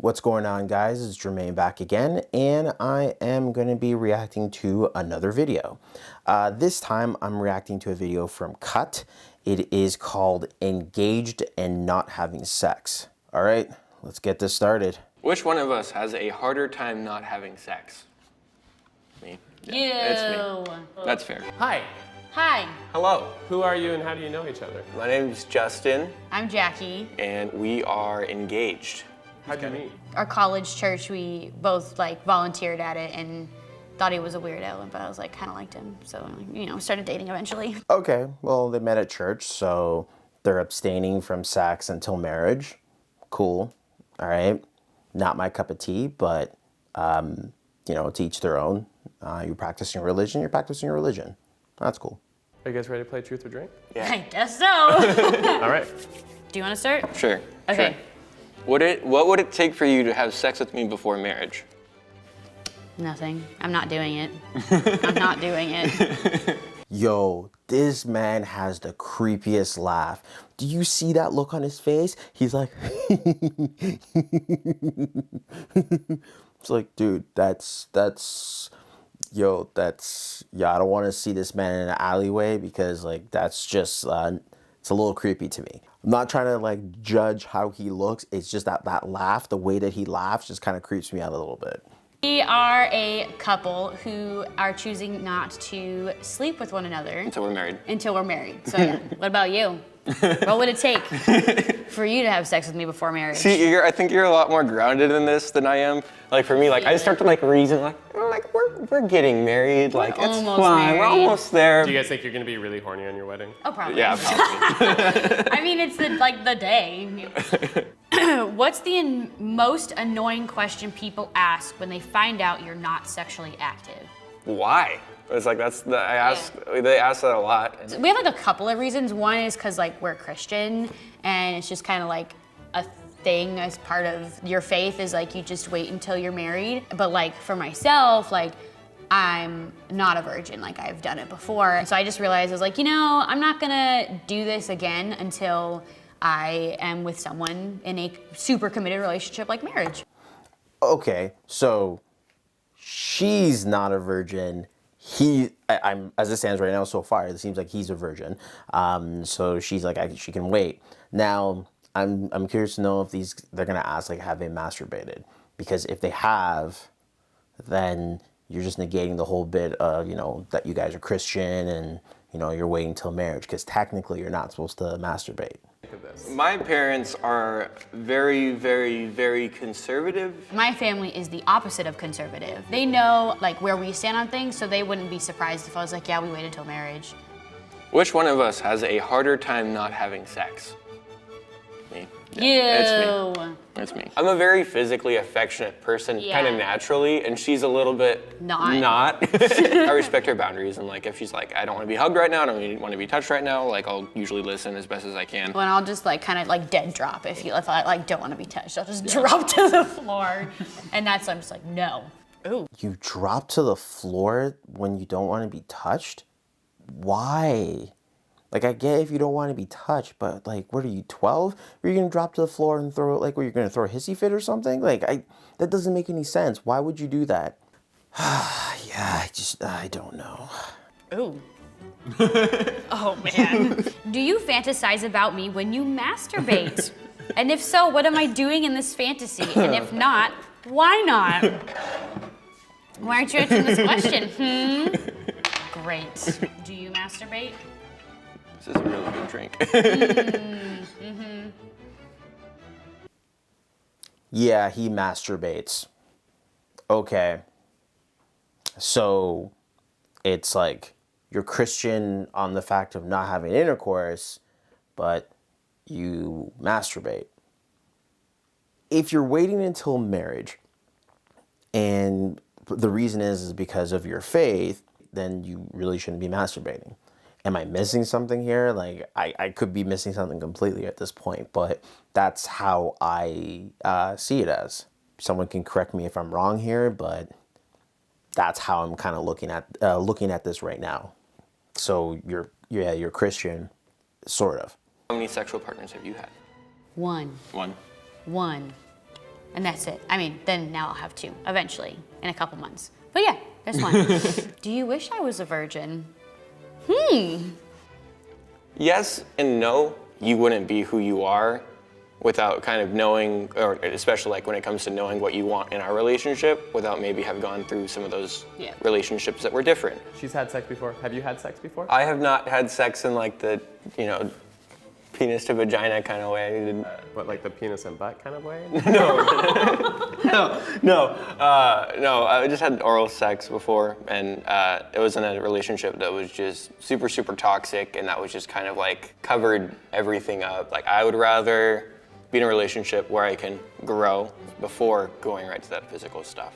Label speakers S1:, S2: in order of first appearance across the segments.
S1: What's going on, guys? It's Jermaine back again, and I am going to be reacting to another video. This time I'm reacting to a video from Cut. It is called Engaged and Not Having Sex. All right, let's get this started.
S2: Which one of us has a harder time not having sex? Me.
S3: Yeah,
S2: it's me. That's fair.
S4: Hi.
S3: Hi,
S2: Hello.
S4: Who are you and how do you know each other?
S2: My name's Justin,
S3: I'm Jackie.
S2: and we are engaged.
S4: How'd you meet?
S3: Our college church, we both volunteered at it and thought he was a weirdo, but I was kind of liked him. So, started dating eventually.
S1: Okay, well, they met at church, so they're abstaining from sex until marriage. Cool. All right. Not my cup of tea, but, to each their own. You're practicing religion, you're practicing your religion. That's cool.
S4: Are you guys ready to play Truth or Drink?
S2: Yeah.
S3: I guess so.
S4: All right.
S3: Do you want to start?
S2: Sure.
S3: Okay.
S2: Sure. What would it take for you to have sex with me before marriage?
S3: Nothing. I'm not doing it. I'm not doing it.
S1: Yo, this man has the creepiest laugh. Do you see that look on his face? He's like, it's like, dude, I don't want to see this man in an alleyway because that's just, it's a little creepy to me. I'm not trying to judge how he looks. It's just that laugh, the way that he laughs just kind of creeps me out a little bit.
S3: We are a couple who are choosing not to sleep with one another.
S2: Until we're married.
S3: Until we're married. So yeah, what about you? What would it take for you to have sex with me before marriage?
S2: See, I think you're a lot more grounded in this than I am. For me, I start to reason, we're getting married, it's fine, we're almost there.
S4: Do you guys think you're gonna be really horny on your wedding?
S3: Oh, probably.
S2: Yeah, probably.
S3: I mean, it's the day. What's the most annoying question people ask when they find out you're not sexually active?
S2: Why? It's they ask that a lot.
S3: We have a couple of reasons. One is because we're Christian, and it's just kind of a thing as part of your faith is you just wait until you're married. But for myself, I'm not a virgin. I've done it before. And so I just realized I was I'm not gonna do this again until I am with someone in a super committed relationship like marriage.
S1: Okay, so she's not a virgin. I'm as it stands right now so far, it seems like he's a virgin. So she's she can wait. Now, I'm curious to know if they're gonna ask have they masturbated? Because if they have, then you're just negating the whole bit of, that you guys are Christian and, you're waiting till marriage, because technically you're not supposed to masturbate.
S2: My parents are very, very, very conservative.
S3: My family is the opposite of conservative. They know where we stand on things, so they wouldn't be surprised if I was yeah, we wait until marriage.
S2: Which one of us has a harder time not having sex? Me.
S3: Yeah,
S2: it's me. It's me. I'm a very physically affectionate person, kind of naturally, and she's a little bit not. I respect her boundaries, and if she's I don't want to be hugged right now, I don't want to be touched right now, I'll usually listen as best as I can.
S3: Well, I'll just kind of dead drop if I don't want to be touched. I'll just drop to the floor, and I'm just no. Ooh.
S1: You drop to the floor when you don't want to be touched? Why? I get if you don't want to be touched, but what are you, 12? Are you gonna drop to the floor and throw were you gonna throw a hissy fit or something? That doesn't make any sense. Why would you do that? Yeah, I don't know.
S3: Ooh. Oh man. Do you fantasize about me when you masturbate? And if so, what am I doing in this fantasy? And if not, why not? Why aren't you answering this question? Great. Do you masturbate?
S2: This is a really good drink.
S1: Yeah, he masturbates. Okay. So it's you're Christian on the fact of not having intercourse, but you masturbate. If you're waiting until marriage, and the reason is because of your faith, then you really shouldn't be masturbating. Am I missing something here? I could be missing something completely at this point, but that's how I see it as. Someone can correct me if I'm wrong here, but that's how I'm kind of looking at this right now. So you're Christian, sort of.
S2: How many sexual partners have you had?
S3: One.
S2: One.
S3: One. And that's it. I mean, then now I'll have 2 eventually in a couple months. But yeah, that's one. Do you wish I was a virgin?
S2: Yes and no. You wouldn't be who you are without kind of knowing, or especially like when it comes to knowing what you want in our relationship, without maybe have gone through some of those relationships that were different.
S4: She's had sex before. Have you had sex before?
S2: I have not had sex in like the, penis to vagina kind of way.
S4: What, like the penis and butt kind of way?
S2: No. I just had oral sex before, and it was in a relationship that was just super, super toxic, and that was just kind of like covered everything up. Like I would rather be in a relationship where I can grow before going right to that physical stuff.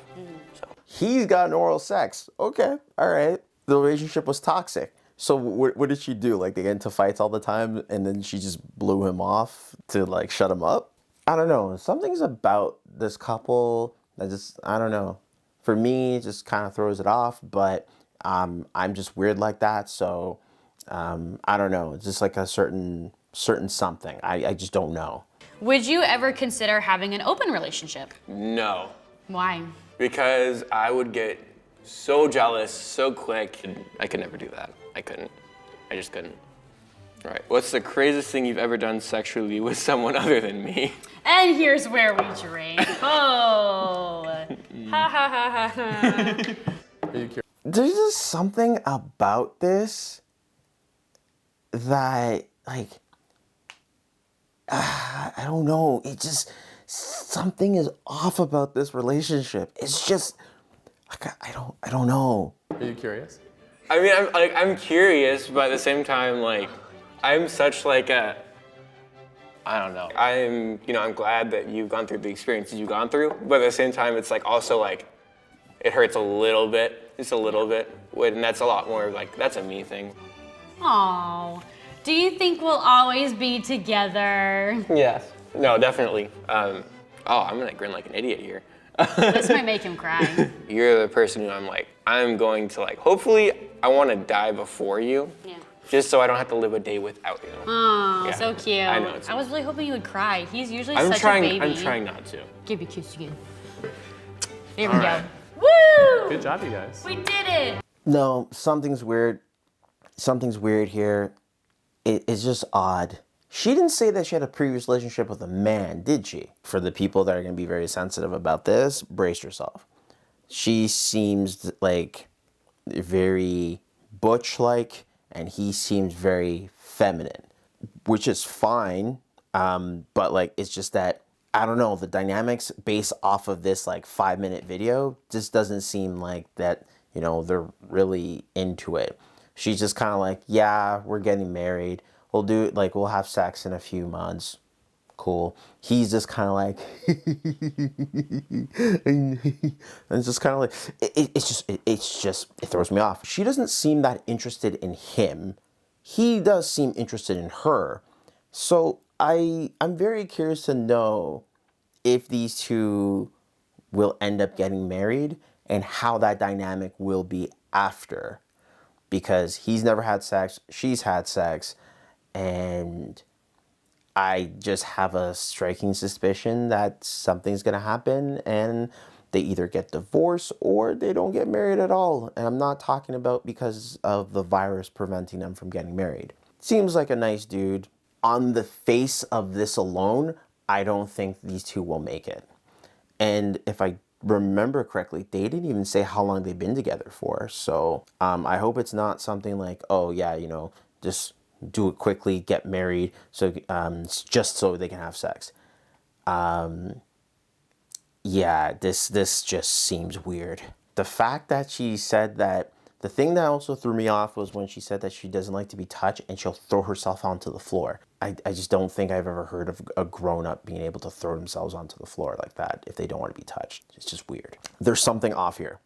S2: So
S1: He's gotten oral sex. Okay, all right. The relationship was toxic. So what did she do? Like they get into fights all the time and then she just blew him off to like shut him up? I don't know. Something's about this couple that just, I don't know. For me, it just kind of throws it off, but I'm just weird like that. So I don't know. It's just like a certain something. I just don't know.
S3: Would you ever consider having an open relationship?
S2: no,
S3: Why?
S2: because I would get so jealous so quick. I could never do that. I couldn't. I just couldn't. All right. What's the craziest thing you've ever done sexually with someone other than me?
S3: And here's where we drink. Oh. Ha ha ha ha ha.
S4: Are you curious?
S1: There's just something about this that, like, I don't know. It just, something is off about this relationship. It's just, like, I don't know.
S4: Are you curious?
S2: I mean, I'm curious, but at the same time, like, I'm such like a, I don't know. I'm glad that you've gone through the experiences you've gone through, but at the same time, it's like also like, it hurts a little bit, just a little bit, and that's a lot more like, that's a me thing.
S3: Oh. Do you think we'll always be together?
S2: Yes. No, definitely. I'm gonna grin like an idiot here.
S3: This might make him cry.
S2: You're the person who I'm going to like, hopefully I want to die before you.
S3: Yeah.
S2: Just so I don't have to live a day without you.
S3: Oh,
S2: Yeah.
S3: so cute.
S2: I know, it's-
S3: I was really hoping you would cry. He's usually
S2: I'm
S3: such
S2: trying.
S3: a baby.
S2: I'm trying not to.
S3: Give me a kiss again. There we
S4: All
S3: go.
S4: right.
S3: Woo!
S4: Good job, you guys.
S3: We did it.
S1: No, something's weird. Something's weird here. It's just odd. She didn't say that she had a previous relationship with a man, did she? For the people that are going to be very sensitive about this, brace yourself. She seems like very butch-like, and he seems very feminine, which is fine. But like, it's just that, I don't know, the dynamics based off of this like 5-minute video just doesn't seem like that, they're really into it. She's just kind of like, yeah, we're getting married. We'll have sex in a few months. Cool. He's just kind of like, and it's just kind of like, it throws me off. She doesn't seem that interested in him. He does seem interested in her. So I'm very curious to know if these two will end up getting married and how that dynamic will be after. Because he's never had sex, she's had sex, and I just have a striking suspicion that something's going to happen and they either get divorced or they don't get married at all. And I'm not talking about because of the virus preventing them from getting married. Seems like a nice dude. On the face of this alone, I don't think these two will make it. And if I remember correctly, they didn't even say how long they've been together for. So I hope it's not something like, oh yeah, just do it quickly, get married, so just so they can have sex. Yeah, this just seems weird. The fact that she said that, the thing that also threw me off was when she said that she doesn't like to be touched and she'll throw herself onto the floor. I just don't think I've ever heard of a grown-up being able to throw themselves onto the floor like that if they don't want to be touched. It's just weird. There's something off here.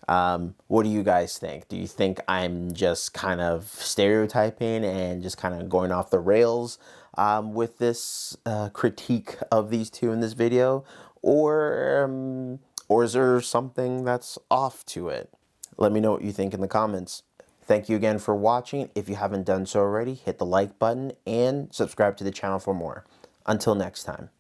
S1: What do you guys think? Do you think I'm just kind of stereotyping and just kind of going off the rails with this critique of these two in this video? Or is there something that's off to it? Let me know what you think in the comments. Thank you again for watching. If you haven't done so already, hit the like button and subscribe to the channel for more. Until next time.